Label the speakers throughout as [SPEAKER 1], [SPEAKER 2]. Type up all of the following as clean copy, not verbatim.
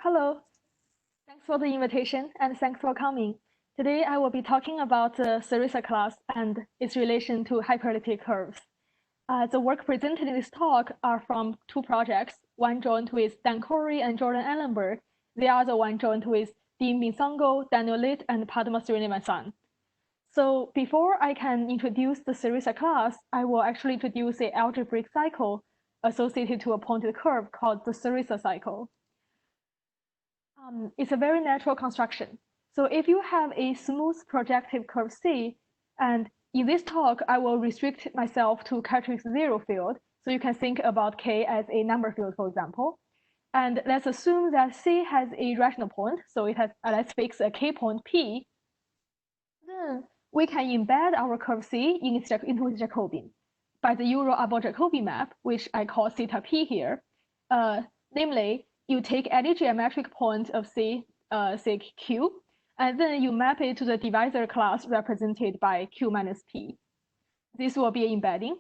[SPEAKER 1] Hello, thanks for the invitation and thanks for coming. Today I will be talking about the Ceresa class and its relation to hyperelliptic curves. The work presented in this talk are from two projects, one joined with Dan Corey and Jordan Ellenberg, the other one joined with Dean Misongo, Daniel Litt, and Padma Srinivasan. So before I can introduce the Ceresa class, I will actually introduce an algebraic cycle associated to a pointed curve called the Ceresa cycle. It's a very natural construction. So if you have a smooth projective curve C, and in this talk, I will restrict myself to characteristic zero field. So you can think about K as a number field, for example. And let's assume that C has a rational point. So it has, let's fix a K point P. Then we can embed our curve C into its Jacobian by the Euro-Abel-Jacobi map, which I call theta P here. Namely, you take any geometric point of C, say Q, and then you map it to the divisor class represented by Q minus P. This will be an embedding.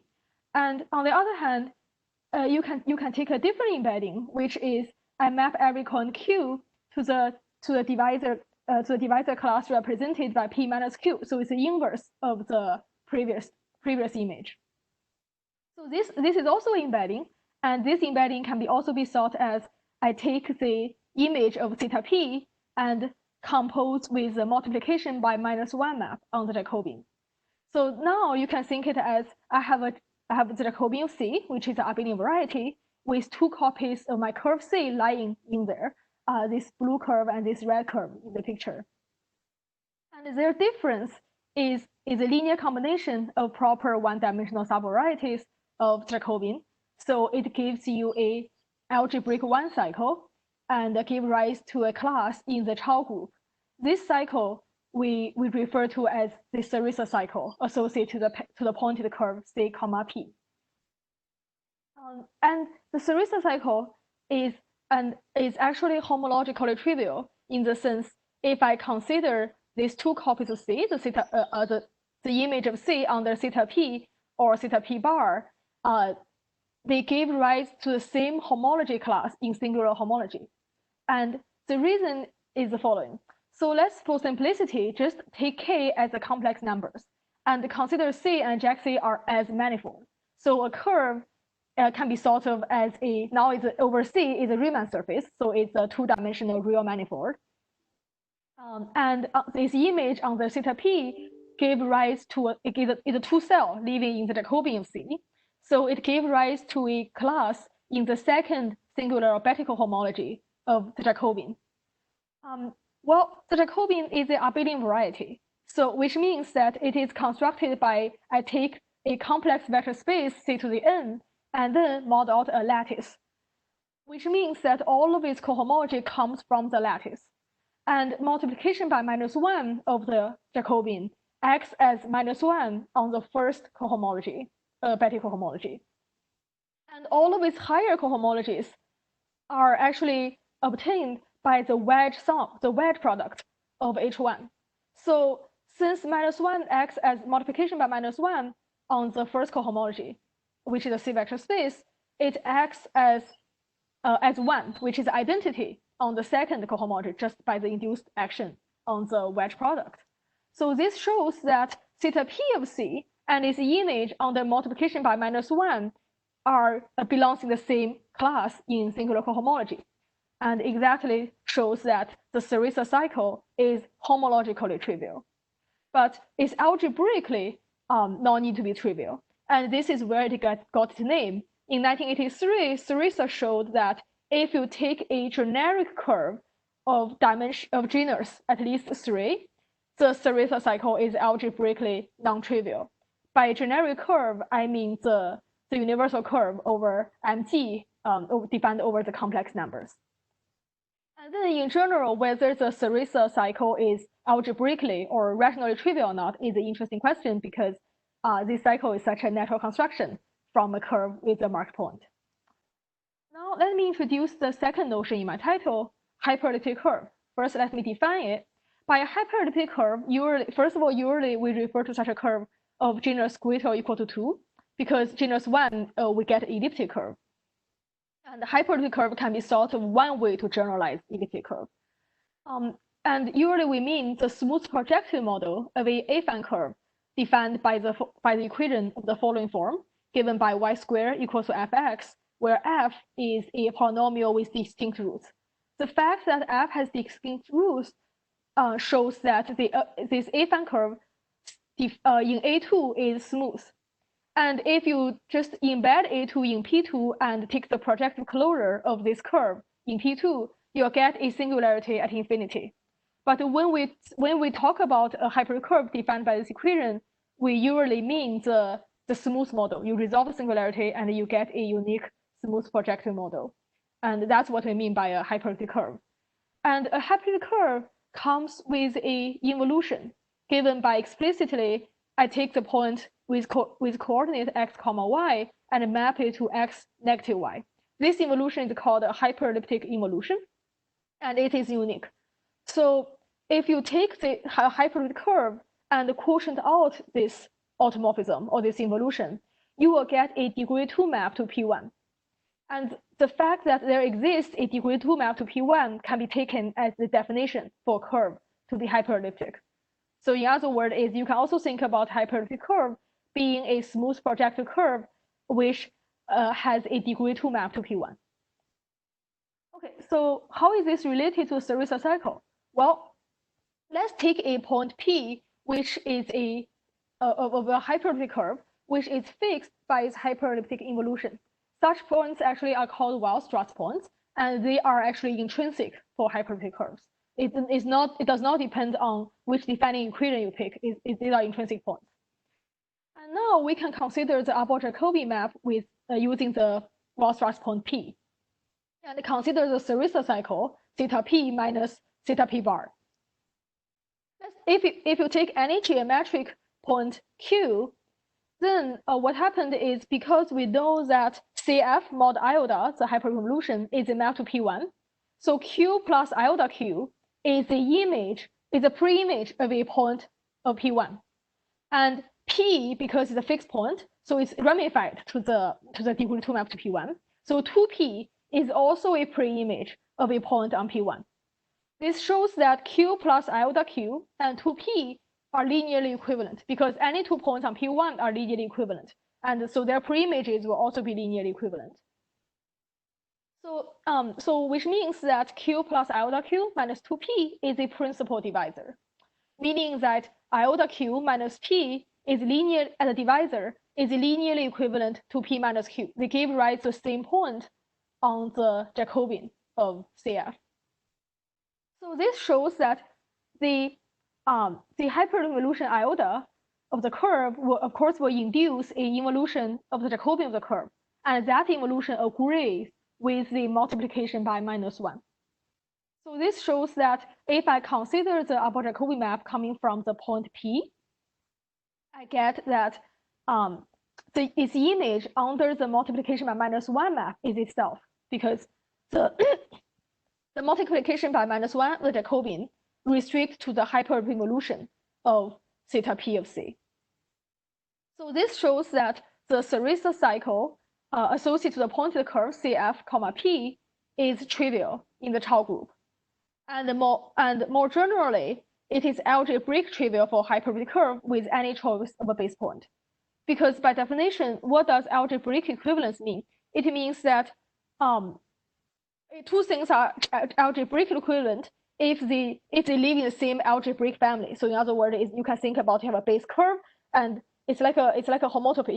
[SPEAKER 1] And on the other hand, you can take a different embedding, which is I map every point Q to the divisor class represented by P minus Q. So it's the inverse of the previous image. So this is also embedding, and this embedding can also be thought as I take the image of theta P and compose with the multiplication by -1 map on the Jacobian. So now you can think it as I have the Jacobian of C, which is an abelian variety, with two copies of my curve C lying in there, this blue curve and this red curve in the picture. And their difference is a linear combination of proper one-dimensional subvarieties of Jacobian. So it gives you a algebraic one cycle and give rise to a class in the Chow group. This cycle we refer to as the Ceresa cycle associated to the pointed curve C, comma P. And the Ceresa cycle is actually homologically trivial in the sense if I consider these two copies of C, the image of C under theta P or theta P bar, they give rise to the same homology class in singular homology. And the reason is the following. So let's, for simplicity, just take K as the complex numbers and consider C and Jack C are as manifold. So a curve can be thought of as now it's over C is a Riemann surface, so it's a two-dimensional real manifold. And this image on the theta P gave rise to a two-cell living in the Jacobian of C. So it gave rise to a class in the second singular Bettical homology of the Jacobian. Well, the Jacobian is the abelian variety, so which means that it is constructed by I take a complex vector space C to the n and then mod out a lattice, which means that all of its cohomology comes from the lattice. And multiplication by -1 of the Jacobian acts as -1 on the first cohomology. Bettical homology. And all of its higher cohomologies are actually obtained by the wedge sum, the wedge product of H1. So since -1 acts as multiplication by -1 on the first cohomology, which is a C vector space, it acts as 1, which is identity on the second cohomology just by the induced action on the wedge product. So this shows that theta P of C and its image under multiplication by -1 belongs in the same class in singular cohomology, and exactly shows that the Ceresa cycle is homologically trivial. But it's algebraically not need to be trivial, and this is where it got its name. In 1983, Ceresa showed that if you take a generic curve of genus at least 3, the Ceresa cycle is algebraically non-trivial. By generic curve, I mean the universal curve over MG defined over the complex numbers. And then in general, whether the Ceresa cycle is algebraically or rationally trivial or not is an interesting question because this cycle is such a natural construction from a curve with a marked point. Now let me introduce the second notion in my title, hyperelliptic curve. First, let me define it. By a hyperelliptic curve, usually we refer to such a curve of genus greater or equal to 2, because genus 1, we get elliptic curve. And the hyperelliptic curve can be thought of one way to generalize elliptic curve. And usually we mean the smooth projective model of a affine curve defined by the equation of the following form, given by y squared equals to fx, where f is a polynomial with distinct roots. The fact that f has distinct roots shows that this affine curve in A2 is smooth. And if you just embed A2 in P2 and take the projective closure of this curve in P2, you'll get a singularity at infinity. But when we talk about a hyperelliptic curve defined by this equation, we usually mean the smooth model. You resolve the singularity and you get a unique smooth projective model. And that's what we mean by a hyperelliptic curve. And a hyperelliptic curve comes with a involution given by explicitly I take the point with coordinate x comma y and map it to x negative y. This involution is called a hyperelliptic involution, and it is unique. So if you take the hyperelliptic curve and quotient out this automorphism or this involution, you will get a degree 2 map to P1. And the fact that there exists a degree 2 map to P1 can be taken as the definition for a curve to be hyperelliptic. So in other words, you can also think about hyperelliptic curve being a smooth projective curve which has a degree 2 map to P1. Okay, so how is this related to the Ceresa cycle? Well, let's take a point P, which is of a hyperelliptic curve, which is fixed by its hyperelliptic involution. Such points actually are called Weierstrass points, and they are actually intrinsic for hyperelliptic curves. It does not depend on which defining equation you pick. These are intrinsic points. And now we can consider the Abel-Jacobi map with using the Weierstrass point P, and consider the Ceresa cycle theta p minus theta p bar. If you take any geometric point Q, then what happened is because we know that CF mod iota, the hyperconvolution, is a map to P1, so Q plus iota Q is a pre-image of a point of P1, and P, because it's a fixed point, so it's ramified to the degree 2 map to P1. So 2P is also a pre-image of a point on P1. This shows that Q plus iota Q and 2P are linearly equivalent because any 2 points on P1 are linearly equivalent, and so their pre-images will also be linearly equivalent. So which means that Q plus iota Q minus 2P is a principal divisor, meaning that iota Q minus P is linear as a divisor is linearly equivalent to P minus Q. They give rise to the same point on the Jacobian of CF. So this shows that the hyperinvolution iota of the curve will, of course, will induce a involution of the Jacobian of the curve, and that involution agrees with the multiplication by -1. So this shows that if I consider the Abel-Jacobi map coming from the point P, I get that its image under the multiplication by -1 map is itself, because the multiplication by -1, the Jacobian, restricts to the hyperinvolution of theta p of C. So this shows that the Ceresa cycle associated to the point of the curve CF, P is trivial in the Chow group. And more generally, it is algebraic trivial for hyperelliptic curve with any choice of a base point. Because by definition, what does algebraic equivalence mean? It means that two things are algebraically equivalent if they live in the same algebraic family. So in other words, you can think about you have a base curve, and it's like a homotopy.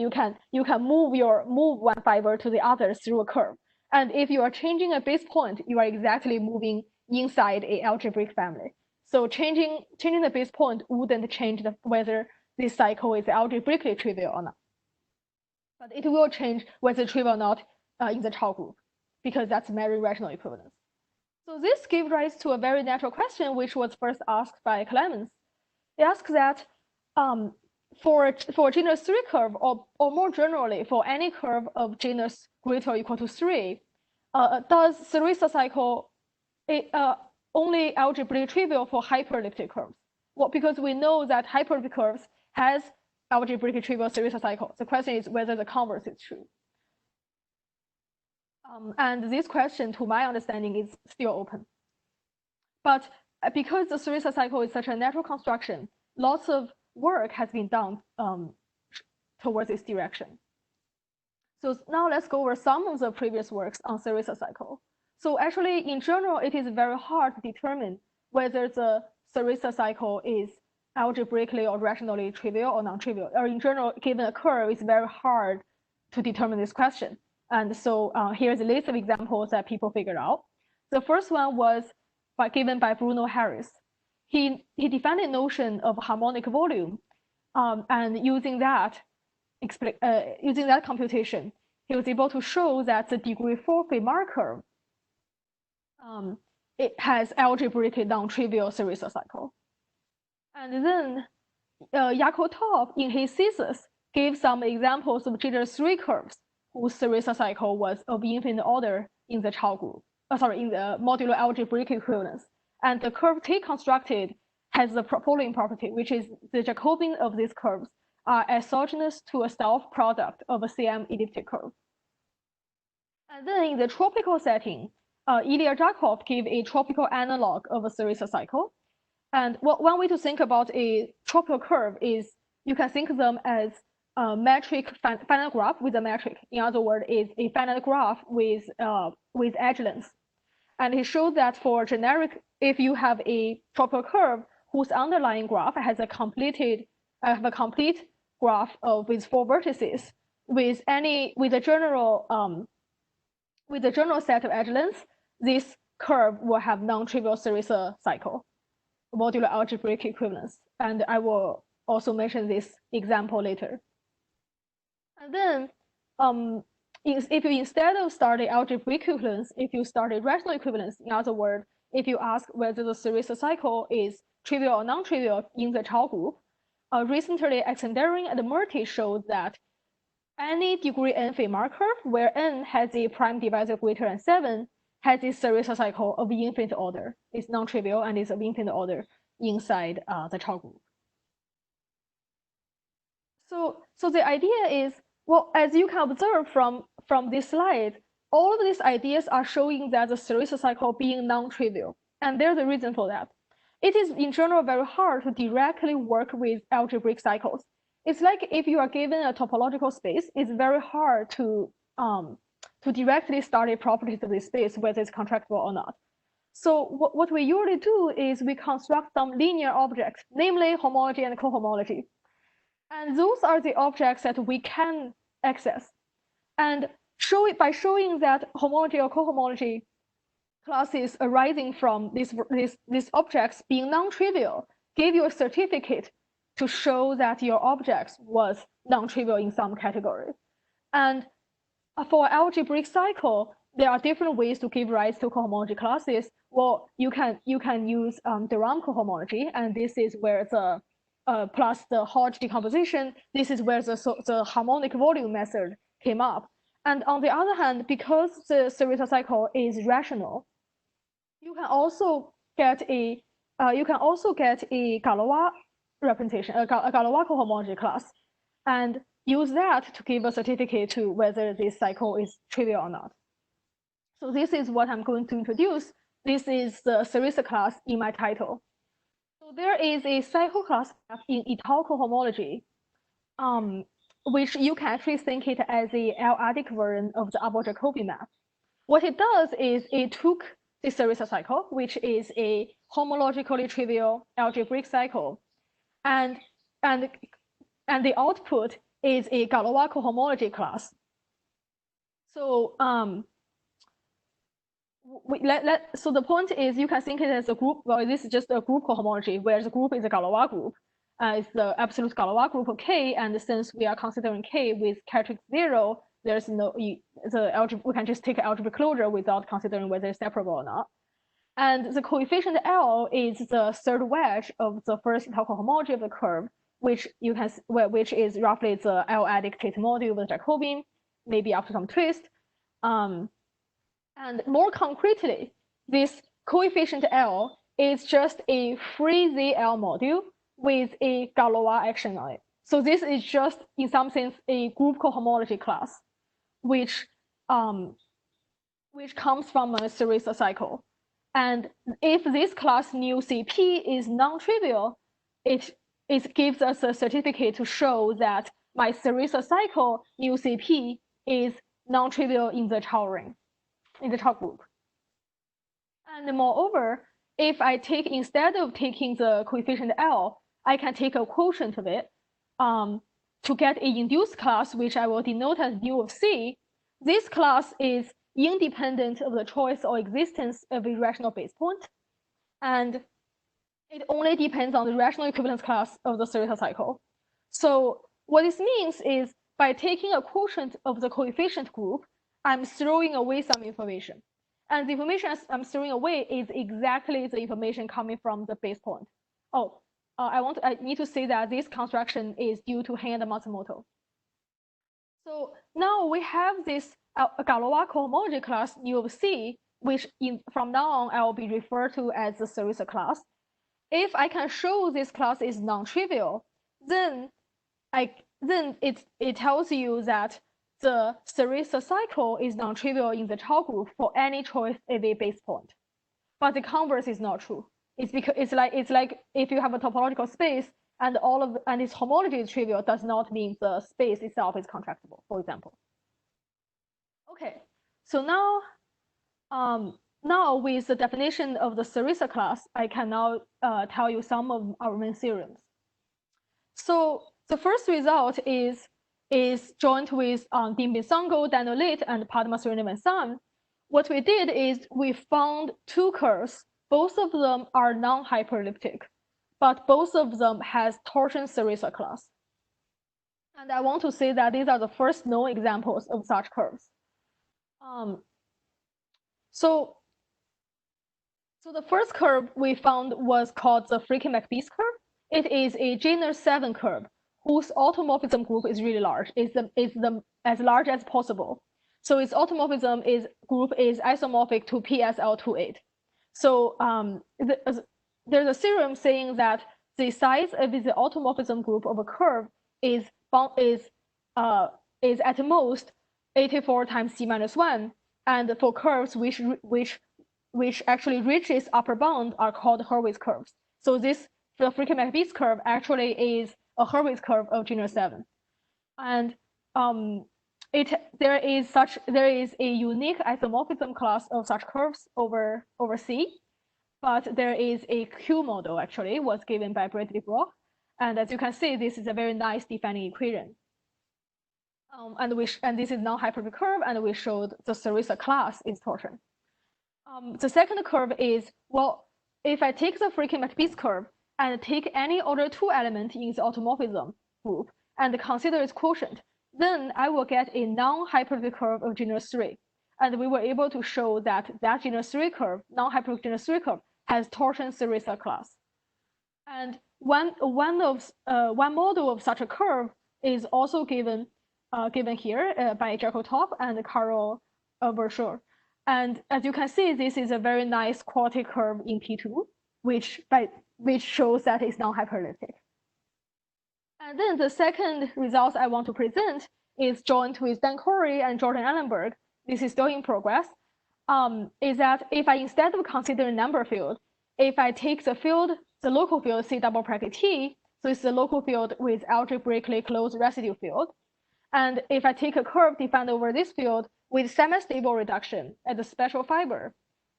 [SPEAKER 1] You can move one fiber to the other through a curve. And if you are changing a base point, you are exactly moving inside a algebraic family. So changing the base point wouldn't change whether this cycle is algebraically trivial or not. But it will change whether trivial or not in the Chow group, because that's very rational equivalence. So this gives rise to a very natural question, which was first asked by Clemens. They asked that for genus 3 curve, or more generally, for any curve of genus greater or equal to 3, does Ceresa cycle only algebraic trivial for hyperelliptic curves? Well, because we know that hyperelliptic curves has algebraic trivial Ceresa cycle. The question is whether the converse is true. And this question, to my understanding, is still open. But because the Ceresa cycle is such a natural construction, lots of work has been done towards this direction. So now let's go over some of the previous works on Ceresa cycle. So actually, in general, it is very hard to determine whether the Ceresa cycle is algebraically or rationally trivial or non-trivial. Or in general, given a curve, it's very hard to determine this question. And so here's a list of examples that people figured out. The first one was given by Bruno Harris. He defined a notion of harmonic volume, and using that computation, he was able to show that the degree 4 Fermat curve it has algebraically non-trivial Ceresa cycle. And then Yakov in his thesis gave some examples of jitter-3 curves whose Ceresa cycle was of infinite order in the Chow group. In the modular algebraic equivalence. And the curve T constructed has the following property, which is the Jacobian of these curves are isogynous to a self-product of a CM elliptic curve. And then in the tropical setting, Ilya Jakov gave a tropical analog of a Ceresa cycle. And one way to think about a tropical curve is you can think of them as a metric finite graph with a metric. In other words, is a finite graph with edge length. And he showed that for generic, if you have a tropical curve whose underlying graph has a complete graph with 4 vertices with a general set of edge lengths, this curve will have non-trivial Ceresa cycle, modular algebraic equivalence. And I will also mention this example later. And then if you instead of starting algebraic equivalence, if you started rational equivalence, in other words, if you ask whether the Ceresa cycle is trivial or non-trivial in the Chow group, recently Alexandrian and Murty showed that any degree n Fermat curve where n has a prime divisor greater than 7 has a Ceresa cycle of infinite order. It's non-trivial and it's of infinite order inside the Chow group. So the idea is, well, as you can observe from this slide, all of these ideas are showing that the Ceresa cycle being non-trivial. And there's a reason for that. It is, in general, very hard to directly work with algebraic cycles. It's like if you are given a topological space, it's very hard to directly study properties of this space, whether it's contractible or not. So what we usually do is we construct some linear objects, namely homology and cohomology. And those are the objects that we can access. And by showing that homology or cohomology classes arising from these objects being non-trivial, give you a certificate to show that your objects was non-trivial in some category. And for algebraic cycle, there are different ways to give rise to cohomology classes. Well, you can use de Rham cohomology, and this is where the plus the Hodge decomposition, this is where the harmonic volume method came up. And on the other hand, because the Ceresa cycle is rational, you can also get a Galois representation, a Galois cohomology class, and use that to give a certificate to whether this cycle is trivial or not. So this is what I'm going to introduce. This is the Ceresa class in my title. So there is a cycle class in étale cohomology, which you can actually think it as a L-adic version of the Abel-Jacobi map. What it does is it took the Ceresa cycle, which is a homologically trivial algebraic cycle, and the output is a Galois cohomology class. So so the point is you can think it as a group. Well, this is just a group cohomology where the group is a Galois group. It's the absolute Galois group of K, and since we are considering K with characteristic 0, there's no we can just take algebraic closure without considering whether it's separable or not. And the coefficient L is the third wedge of the first étale cohomology of the curve, which is roughly the L-adic Tate module with Jacobian, maybe after some twist. And more concretely, this coefficient L is just a free ZL module with a Galois action on it. So this is just, in some sense, a group cohomology class, which which comes from a Ceresa cycle. And if this class nu CP is non-trivial, it gives us a certificate to show that my Ceresa cycle nu CP is non-trivial in the Chow ring, in the Chow group. And moreover, if I take, instead of taking the coefficient L, I can take a quotient of it to get an induced class, which I will denote as nu of C. This class is independent of the choice or existence of a rational base point, and it only depends on the rational equivalence class of the Ceresa cycle. So what this means is, by taking a quotient of the coefficient group, I'm throwing away some information. And the information I'm throwing away is exactly the information coming from the base point. Oh, I need to say that this construction is due to Hen and Matsumoto. So now we have this Galois cohomology class nu of C, which from now on I will be referred to as the Ceresa class. If I can show this class is non-trivial, then it tells you that the Ceresa cycle is non-trivial in the Chow group for any choice of a base point. But the converse is not true. It's because it's like if you have a topological space and its homology is trivial, does not mean the space itself is contractible, for example. Okay, so now with the definition of the Ceresa class, I can now tell you some of our main theorems. So the first result is joint with Dingbin Sango, Daniel Litt, and Padma Srinath and San. What we did is we found two curves. Both of them are non-hyperelliptic, but both of them has torsion Ceresa class. And I want to say that these are the first known examples of such curves. So the first curve we found was called the Fricke-Macbeath curve. It is a genus 7 curve whose automorphism group is really large. It's as large as possible. So its automorphism group is isomorphic to PSL28. So there's a theorem saying that the size of the automorphism group of a curve is at most 84 times C minus 1, and for curves which actually reach its upper bound are called Hurwitz curves. So the Fricke-Macbeath curve actually is a Hurwitz curve of genus 7, and there is a unique isomorphism class of such curves over C, but there is a Q model actually was given by Bradley Brock, and as you can see, this is a very nice defining equation. And this is non-hyperbolic curve, and we showed the Ceresa class is torsion. The second curve is, well, if I take the Fricke-Macbeath curve and take any order 2 element in its automorphism group and consider its quotient, then I will get a non-hyperbolic curve of genus 3. And we were able to show that genus 3 curve, non-hyperbolic genus 3 curve, has torsion Ceresa class. And one model of such a curve is also given here by Jacob Top and Carol Verschuur. And as you can see, this is a very nice quartic curve in P2, which shows that it's non-hyperelliptic. And then the second result I want to present is joint with Dan Corey and Jordan Allenberg. This is still in progress. Is that if I, instead of considering number field, if I take the local field C double bracket T, so it's the local field with algebraically closed residue field. And if I take a curve defined over this field with semi-stable reduction at the special fiber,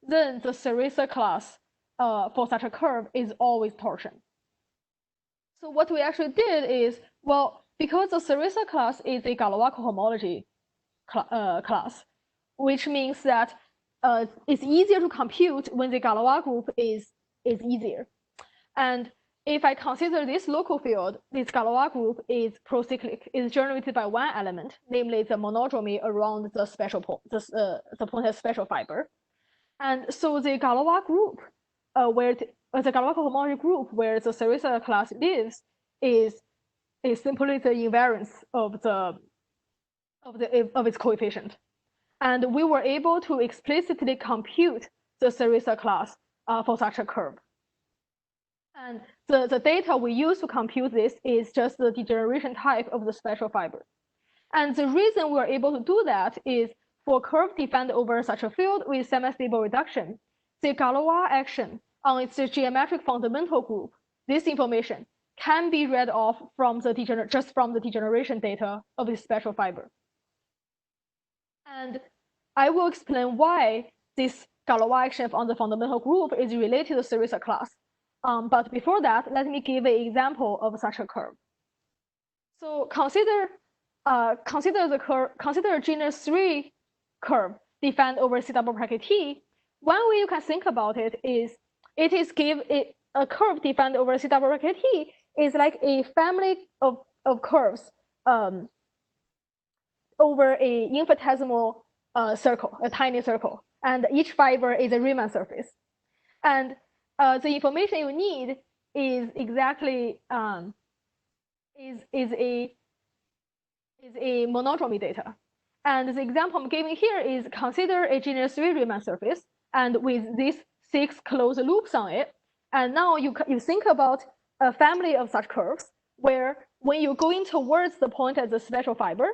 [SPEAKER 1] then the Ceresa class for such a curve is always torsion. So what we actually did is, well, because the Ceresa class is a Galois cohomology class, which means that it's easier to compute when the Galois group is easier. And if I consider this local field, this Galois group is procyclic, is generated by one element, namely the monodromy around the special point, the point has special fiber. And so the Galois group, the Galois cohomology group where the Ceresa class lives is simply the invariance of its coefficient. And we were able to explicitly compute the Ceresa class for such a curve. And the data we use to compute this is just the degeneration type of the special fiber. And the reason we're able to do that is, for a curve defined over such a field with semi-stable reduction, the Galois action on its geometric fundamental group, this information can be read off from the just from the degeneration data of this special fiber. And I will explain why this Galois action on the fundamental group is related to the Ceresa class. But before that, let me give an example of such a curve. So consider a genus 3 curve defined over C double bracket T. One way you can think about it is a curve defined over C double bracket T is like a family of curves over a infinitesimal circle, a tiny circle, and each fiber is a Riemann surface. And the information you need is exactly is a monodromy data. And the example I'm giving here is consider a genus 3 Riemann surface, and with these 6 closed loops on it. And now you think about a family of such curves where when you're going towards the point as a special fiber,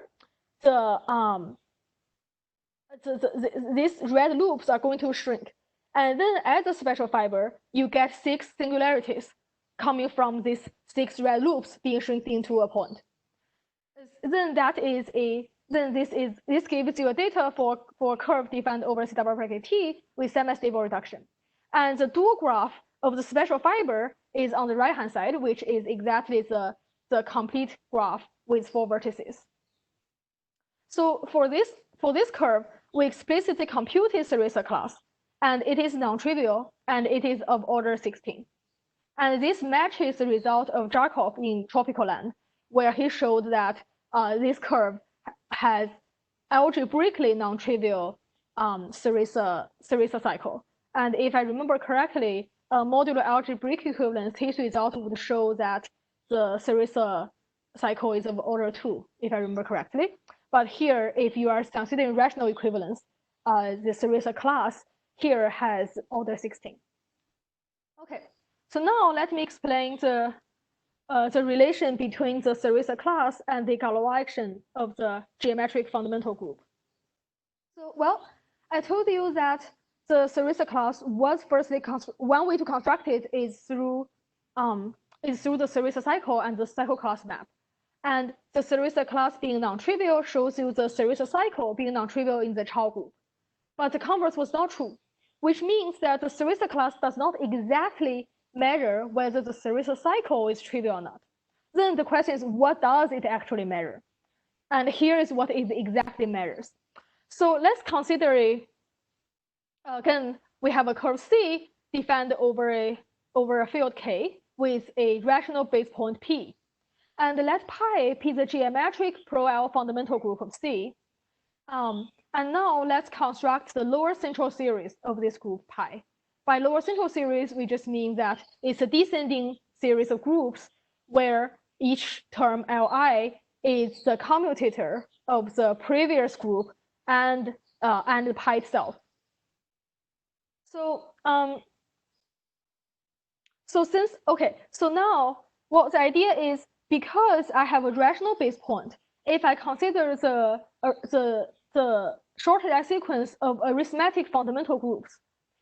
[SPEAKER 1] these red loops are going to shrink. And then as a special fiber, you get 6 singularities coming from these 6 red loops being shrunk into a point. Then this gives you a data for a curve defined over C double bracket T with semi-stable reduction. And the dual graph of the special fiber is on the right-hand side, which is exactly the complete graph with 4 vertices. So for this curve, we explicitly computed Ceresa class, and it is non-trivial, and it is of order 16. And this matches the result of Jarkov in Tropical Land, where he showed that this curve has algebraically non-trivial Ceresa cycle. And if I remember correctly, modular algebraic equivalence, his result would show that the Ceresa cycle is of order 2, if I remember correctly. But here, if you are considering rational equivalence, the Ceresa class here has order 16. Okay, so now let me explain the relation between the Ceresa class and the Galois action of the geometric fundamental group. So, well, I told you that the Ceresa class was firstly one way to construct it is through the Ceresa cycle and the cycle class map. And the Ceresa class being non-trivial shows you the Ceresa cycle being non-trivial in the Chow group. But the converse was not true, which means that the Ceresa class does not exactly measure whether the Ceresa cycle is trivial or not. Then the question is, what does it actually measure? And here is what it exactly measures. So let's consider again, we have a curve C defined over a field K with a rational base point P. And let pi be the geometric pro-L fundamental group of C. And now let's construct the lower central series of this group pi. By lower central series, we just mean that it's a descending series of groups where each term Li is the commutator of the previous group and pi itself. So so now the idea is, because I have a rational base point, if I consider the shortcut sequence of arithmetic fundamental groups,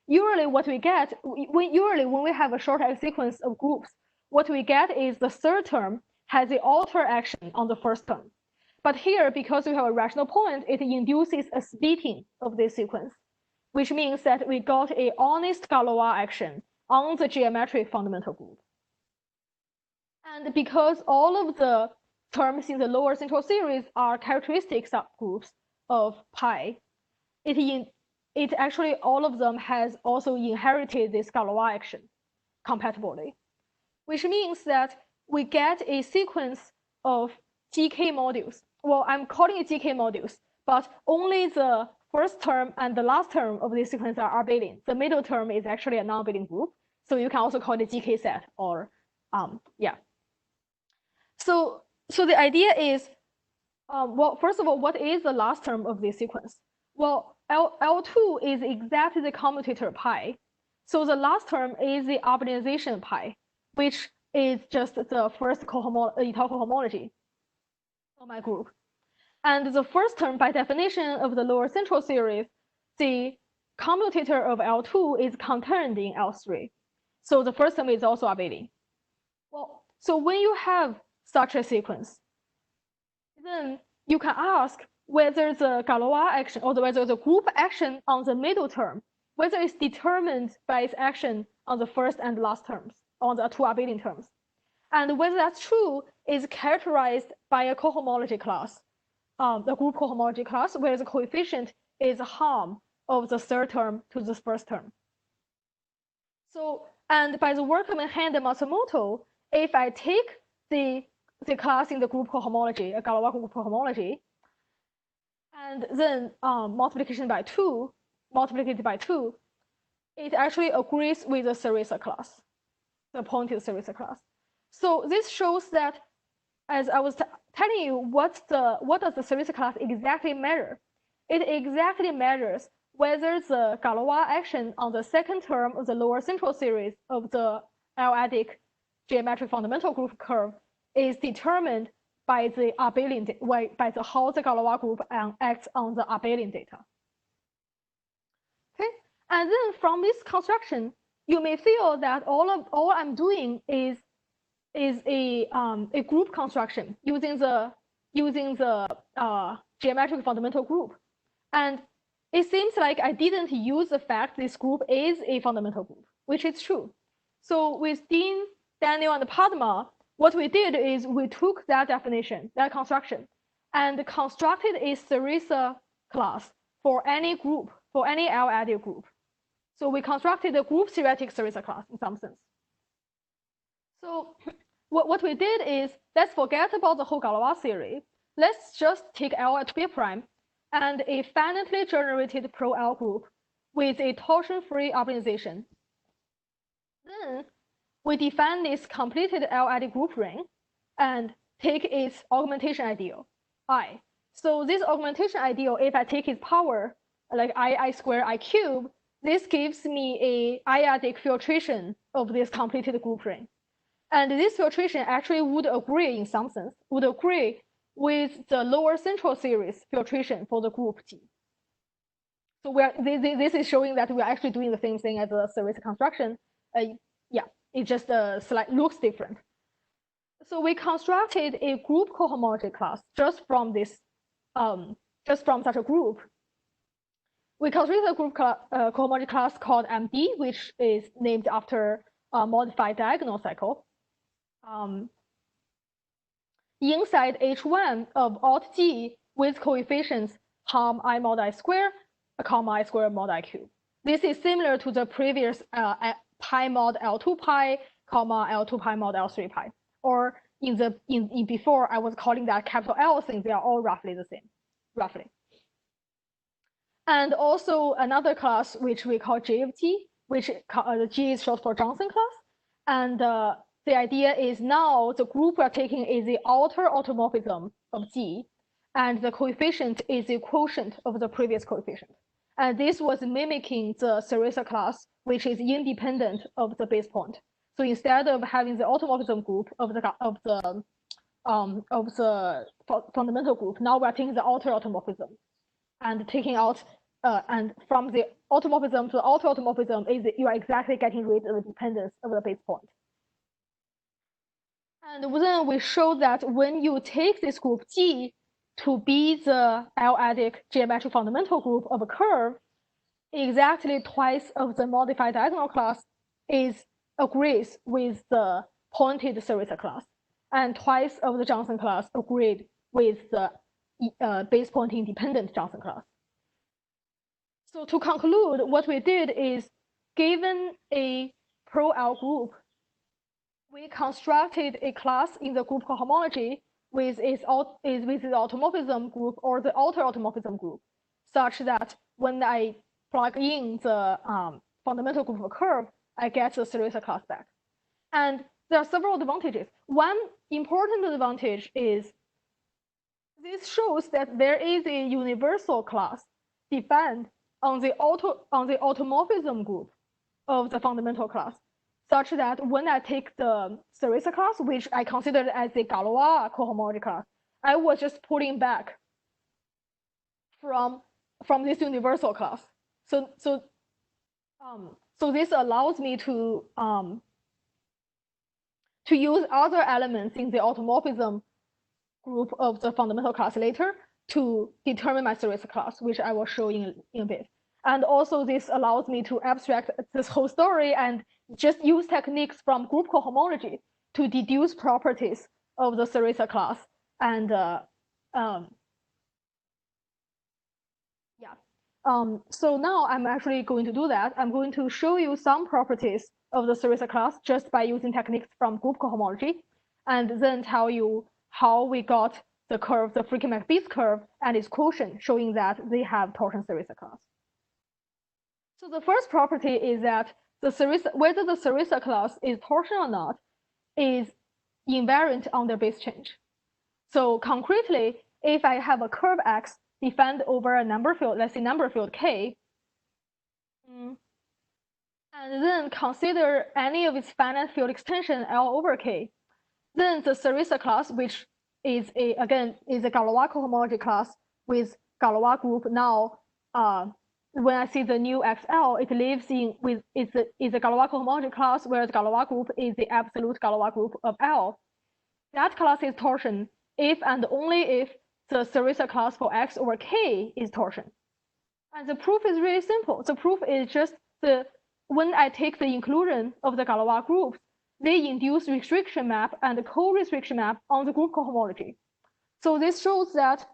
[SPEAKER 1] usually what we get, when we have a shortcut sequence of groups, what we get is the third term has the alter action on the first term. But here, because we have a rational point, it induces a splitting of this sequence, which means that we got an honest Galois action on the geometric fundamental group. And because all of the terms in the lower central series are characteristic subgroups of pi, it actually, all of them has also inherited this Galois action compatibly, which means that we get a sequence of GK modules. Well, I'm calling it GK modules, but only the first term and the last term of this sequence are abelian. The middle term is actually a non-abelian group, so you can also call it GK set, or yeah. So the idea is, well, first of all, what is the last term of this sequence? Well, L2 is exactly the commutator pi. So the last term is the abelianization pi, which is just the first étale cohomology of my group. And the first term, by definition of the lower central series, the commutator of L2 is contained in L3. So the first term is also abelian. Well, so when you have such a sequence, then you can ask whether the Galois action or whether the group action on the middle term, whether it's determined by its action on the first and last terms, on the two abelian terms. And whether that's true is characterized by a cohomology class, the group cohomology class, where the coefficient is harm of the third term to the first term. So, and by the work of Hand and Matsumoto, if I take the class in the group cohomology, a Galois group cohomology, and then multiplied by two, it actually agrees with the Ceresa class, the pointed Ceresa class. So this shows that, as I was telling you, what does the Ceresa class exactly measure? It exactly measures whether the Galois action on the second term of the lower central series of the L-adic geometric fundamental group curve is determined by the abelian, by the how the Galois group acts on the abelian data. Okay, and then from this construction, you may feel that all I'm doing is a group construction using the geometric fundamental group, and it seems like I didn't use the fact this group is a fundamental group, which is true. So with Dean, Daniel, and Padma, what we did is we took that definition, that construction, and constructed a Ceresa class for any group, for any L-adic group. So we constructed a group theoretic Ceresa class in some sense. So what we did is, let's forget about the whole Galois theory. Let's just take L at B prime and a finitely generated pro-L group with a torsion-free organization. Then we define this completed L-adic group ring and take its augmentation ideal, I. So this augmentation ideal, if I take its power, like I square I cube, this gives me a I-adic filtration of this completed group ring. And this filtration actually would agree in some sense, would agree with the lower central series filtration for the group G. So this is showing that we are actually doing the same thing as the Ceresa construction. Yeah, it just looks different. So we constructed a group cohomology class just from this, just from such a group. We constructed a group cohomology class called MD, which is named after a modified diagonal cycle. Inside H1 of alt G with coefficients harm I mod I square, comma I square mod I cube. This is similar to the previous pi mod L2 pi, comma L2 pi mod L3 pi. Or in before, I was calling that capital L things. They are all roughly the same, roughly. And also another class which we call G of T, which the G is short for Johnson class. And the idea is now the group we're taking is the outer automorphism of G, and the coefficient is the quotient of the previous coefficient. And this was mimicking the Ceresa class, which is independent of the base point. So instead of having the automorphism group of the fundamental group, now we're taking the outer automorphism and taking out and from the automorphism to the outer automorphism is you are exactly getting rid of the dependence of the base point. And then we show that when you take this group G to be the L-adic geometric fundamental group of a curve, exactly twice of the modified diagonal class agrees with the pointed Ceresa class, and twice of the Johnson class agreed with the base point independent Johnson class. So to conclude, what we did is, given a pro-L group, we constructed a class in the group cohomology with its automorphism group or the outer automorphism group, such that when I plug in the fundamental group of a curve, I get the Ceresa class back. And there are several advantages. One important advantage is this shows that there is a universal class defined on the automorphism group of the fundamental class, such that when I take the Ceresa class, which I considered as a Galois cohomology class, I was just pulling back from this universal class. So this allows me to use other elements in the automorphism group of the fundamental class later to determine my Ceresa class, which I will show in a bit. And also this allows me to abstract this whole story and just use techniques from group cohomology to deduce properties of the Ceresa class. And so now I'm actually going to do that. I'm going to show you some properties of the Ceresa class just by using techniques from group cohomology, and then tell you how we got the curve, the Fricke-Macbeath curve, and its quotient, showing that they have torsion Ceresa class. So the first property is that whether the Ceresa class is torsion or not is invariant under base change. So concretely, if I have a curve X defined over a number field, let's say number field K, and then consider any of its finite field extension L over K, then the Ceresa class, which is a Galois cohomology class with Galois group now, when I see the new XL, it lives in with is a Galois cohomology class where the Galois group is the absolute Galois group of L. That class is torsion if and only if the Ceresa class for X over K is torsion. And the proof is really simple. The proof is just when I take the inclusion of the Galois groups, they induce restriction map and co-restriction map on the group cohomology. So this shows that,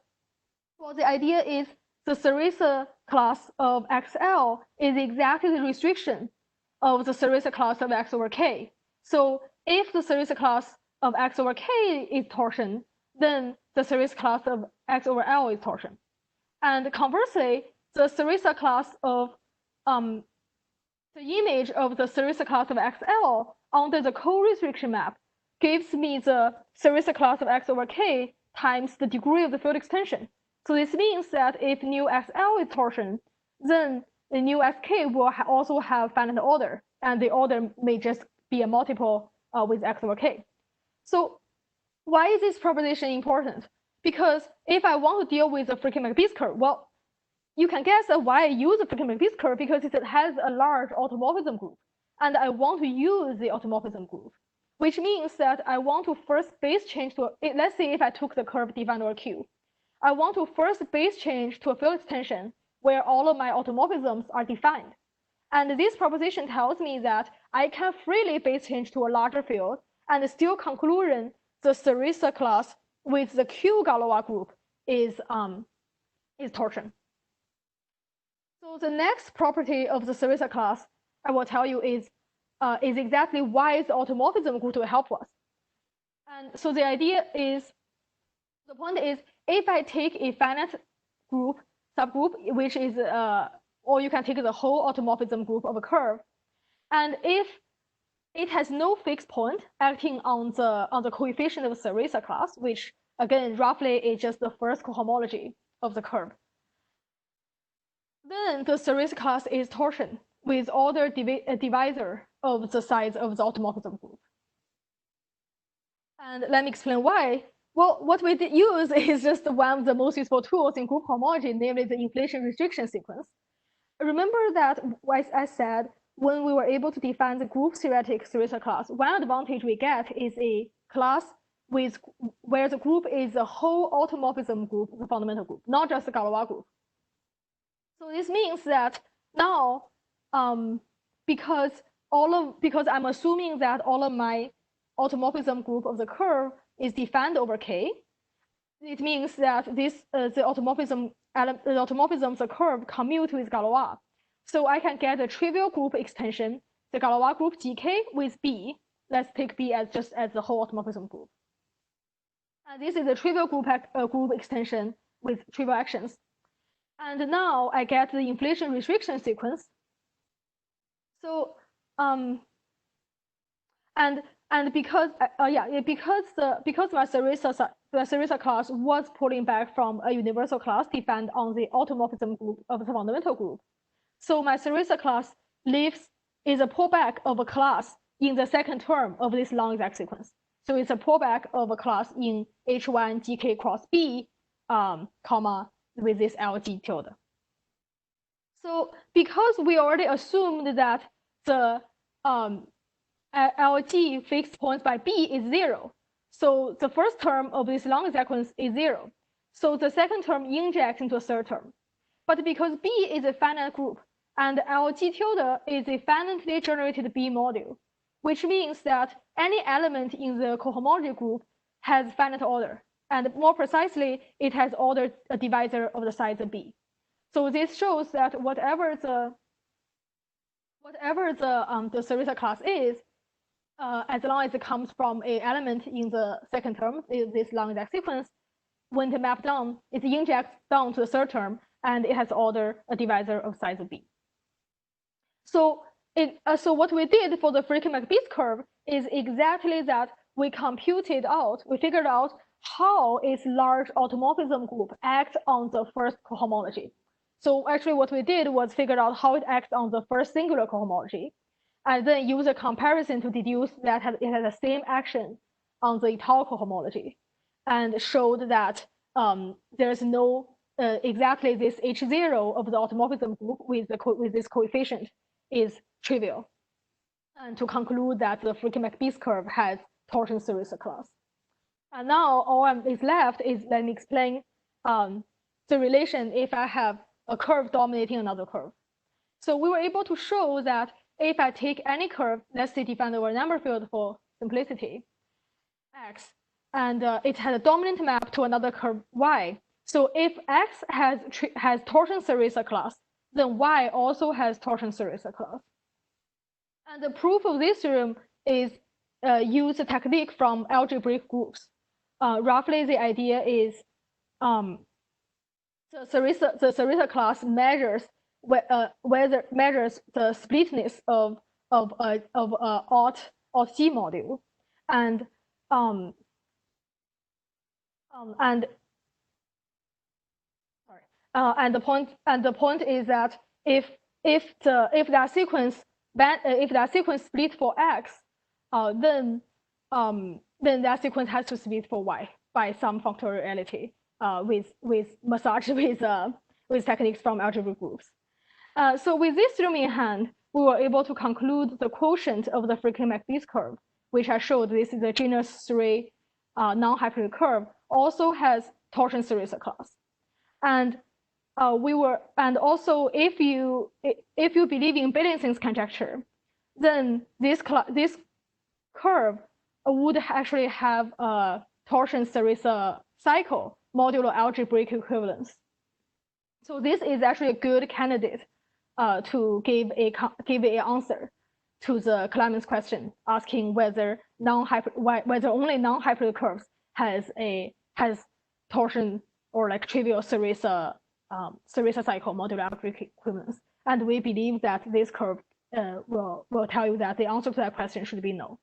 [SPEAKER 1] well, the idea is the Ceresa class of XL is exactly the restriction of the Ceresa class of X over K. So if the Ceresa class of X over K is torsion, then the Ceresa class of X over L is torsion. And conversely, the Ceresa class of the image of the Ceresa class of XL under the co-restriction map gives me the Ceresa class of X over K times the degree of the field extension. So this means that if nu XL is torsion, then the nu XK will also have finite order, and the order may just be a multiple with X over K. So why is this proposition important? Because if I want to deal with the Fricke-Macbeath curve, well, you can guess why I use the Fricke-Macbeath curve, because it has a large automorphism group, and I want to use the automorphism group, which means that I want to first base change to, let's say if I took the curve defined over Q, I want to first base change to a field extension where all of my automorphisms are defined. And this proposition tells me that I can freely base change to a larger field and still conclusion the Ceresa class with the Q Galois group is torsion. So the next property of the Ceresa class I will tell you is exactly why the automorphism group will help us. And so the idea is, the point is, if I take a finite group, subgroup, which is, or you can take the whole automorphism group of a curve, and if it has no fixed point acting on the coefficient of the Ceresa class, which again roughly is just the first cohomology of the curve, then the Ceresa class is torsion with order divisor of the size of the automorphism group. And let me explain why. Well, what we use is just one of the most useful tools in group homology, namely the inflation restriction sequence. Remember that, as I said, when we were able to define the group theoretic Ceresa class, one advantage we get is a class where the group is the whole automorphism group, the fundamental group, not just the Galois group. So this means that now, because I'm assuming that all of my automorphism group of the curve is defined over K, it means that the automorphism of the curve commute with Galois. So I can get a trivial group extension, the Galois group GK with B. Let's take B as just as the whole automorphism group. And this is a trivial group extension with trivial actions. And now I get the inflation restriction sequence. So and because my Ceresa class was pulling back from a universal class defined on the automorphism group of the fundamental group, so my Ceresa class is a pullback of a class in the second term of this long exact sequence. So it's a pullback of a class in H1 GK cross B, comma with this LG tilde. So because we already assumed that the LG fixed points by B is 0, so the first term of this long sequence is 0. So the second term injects into the third term. But because B is a finite group and LG tilde is a finitely generated B module, which means that any element in the cohomology group has finite order. And more precisely, it has ordered a divisor of the size of B. So this shows that whatever the Ceresa class is, as long as it comes from an element in the second term, this long index sequence, when it maps down, it injects down to the third term, and it has ordered a divisor of size of B. So what we did for the Fricke-Macbeath curve is exactly that. We figured out how its large automorphism group acts on the first cohomology. So actually what we did was figure out how it acts on the first singular cohomology, and then use a comparison to deduce that it has the same action on the étale cohomology, and showed that there's no exactly this H0 of the automorphism group with this coefficient is trivial, and to conclude that the Fricke-Macbeath curve has torsion Ceresa class. And now all is left is let me explain the relation if I have a curve dominating another curve. So we were able to show that if I take any curve, let's say defined over a number field for simplicity, X, and it has a dominant map to another curve Y. So if X has torsion Ceresa class, then Y also has torsion Ceresa class. And the proof of this theorem is use a technique from algebraic groups. Roughly, the idea is the Ceresa class measures whether measures the splitness of a odd G module, and the point is that if that sequence split for X, then that sequence has to split for Y by some factoriality with techniques from algebraic groups. So with this theorem in hand, we were able to conclude the quotient of the Fricke-Macbeath curve, which I showed this is a genus 3 non-hyperelliptic curve, also has torsion Ceresa class. And also if you believe in Billingsen's conjecture, then this curve would actually have a torsion Ceresa cycle modulo algebraic equivalence. So this is actually a good candidate to give an answer to the Clemens question, asking whether only non-hyperelliptic curves has torsion or like trivial Ceresa cycle modulo algebraic equivalence. And we believe that this curve will tell you that the answer to that question should be no.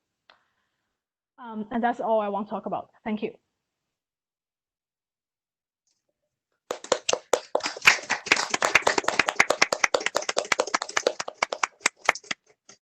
[SPEAKER 1] And that's all I want to talk about. Thank you.